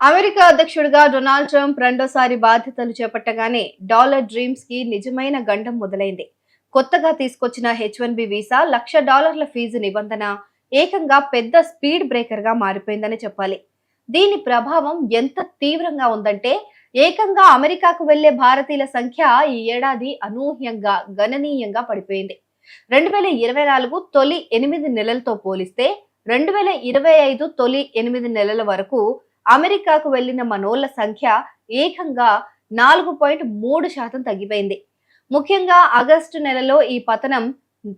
America అధ్యక్షుడిగా Donald Trump రెండోసారి బాధ్యతలు చేపట్టగానే డాలర్ డ్రీమ్స్ కి నిజమైన గండం మొదలైంది. కొత్తగా తీసుకొచ్చిన H1B వీసా $1,00,000 ఫీజు నిబంధన ఏకంగా పెద్ద స్పీడ్ బ్రేకర్ గా మారిపోయిందని చెప్పాలి. దీని ప్రభావం ఎంత తీవ్రంగా ఉందంటే ఏకంగా అమెరికాకు వెళ్లే భారతీయుల సంఖ్య ఈ ఏడాది అనూహ్యంగా గణనీయంగా పడిపోయింది. 2024 తొలి 8 నెలలతో పోలిస్తే 2025 తొలి 8 నెలల వరకు అమెరికాకు వెళ్లిన మనోళ్ల సంఖ్య ఏకంగా 4.3% తగ్గిపోయింది. ముఖ్యంగా ఆగస్టు నెలలో ఈ పతనం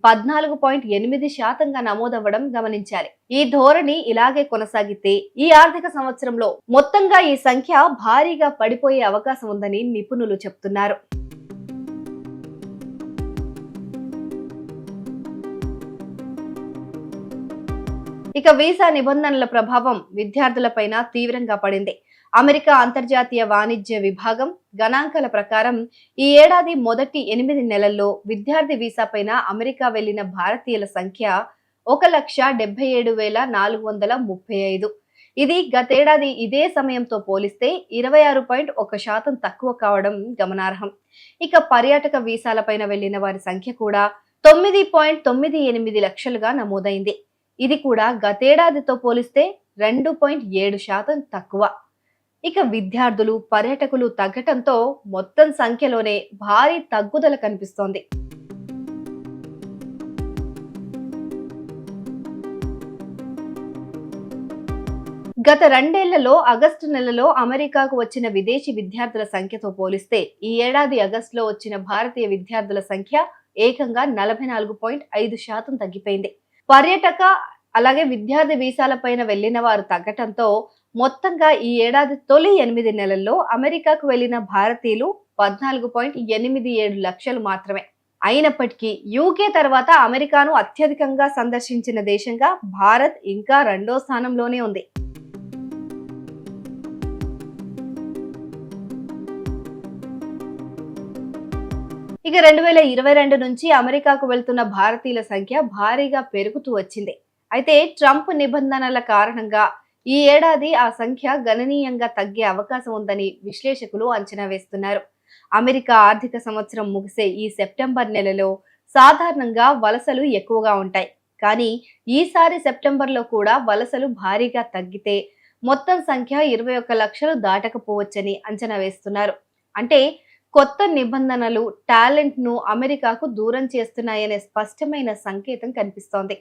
14.8%గా నమోదవ్వడం గమనించాలి. ఈ ధోరణి ఇలాగే కొనసాగితే ఈ ఆర్థిక సంవత్సరంలో మొత్తంగా ఈ సంఖ్య భారీగా పడిపోయే అవకాశం ఉందని నిపుణులు చెప్తున్నారు. ఇక వీసా నిబంధనల ప్రభావం విద్యార్థులపైన తీవ్రంగా పడింది. అమెరికా అంతర్జాతీయ వాణిజ్య విభాగం గణాంకాల ప్రకారం ఈ ఏడాది మొదటి 8 నెలల్లో విద్యార్థి వీసా పైన అమెరికా వెళ్లిన భారతీయుల సంఖ్య 1,77,435. ఇది గతేడాది ఇదే సమయంతో పోలిస్తే 26.1% తక్కువ కావడం గమనార్హం. ఇక పర్యాటక వీసాలపైన వెళ్లిన వారి సంఖ్య కూడా 9.98 లక్షలుగా నమోదైంది. ఇది కూడా గతేడాదితో పోలిస్తే 2.7% తక్కువ. ఇక విద్యార్థులు, పర్యాటకులు తగ్గటంతో మొత్తం సంఖ్యలోనే భారీ తగ్గుదల కనిపిస్తోంది. గత 2 ఏళ్లలో ఆగస్టు నెలలో అమెరికాకు వచ్చిన విదేశీ విద్యార్థుల సంఖ్యతో పోలిస్తే ఈ ఏడాది ఆగస్టులో వచ్చిన భారతీయ విద్యార్థుల సంఖ్య ఏకంగా 44.5% తగ్గిపోయింది. పర్యాటక అలాగే విద్యార్థి వీసాలపైన వెళ్లిన వారు తగ్గటంతో మొత్తంగా ఈ ఏడాది తొలి 8 నెలల్లో అమెరికాకు వెళ్లిన భారతీయులు 14.87 లక్షలు మాత్రమే. అయినప్పటికీ యూకే తర్వాత అమెరికాను అత్యధికంగా సందర్శించిన దేశంగా భారత్ ఇంకా 2వ స్థానంలోనే ఉంది. ఇక 2022 నుంచి అమెరికాకు వెళ్తున్న భారతీయుల సంఖ్య భారీగా పెరుగుతూ వచ్చింది. అయితే ట్రంప్ నిబంధనల కారణంగా ఈ ఏడాది ఆ సంఖ్య గణనీయంగా తగ్గే అవకాశం ఉందని విశ్లేషకులు అంచనా వేస్తున్నారు. అమెరికా ఆర్థిక సంవత్సరం ముగిసే ఈ సెప్టెంబర్ నెలలో సాధారణంగా వలసలు ఎక్కువగా ఉంటాయి. కానీ ఈసారి సెప్టెంబర్లో కూడా వలసలు భారీగా తగ్గితే మొత్తం సంఖ్య 21 లక్షలు దాటకపోవచ్చని అంచనా వేస్తున్నారు. అంటే కొత్త నిబంధనలు టాలెంట్ ను అమెరికాకు దూరం చేస్తున్నాయనే స్పష్టమైన సంకేతం కనిపిస్తోంది.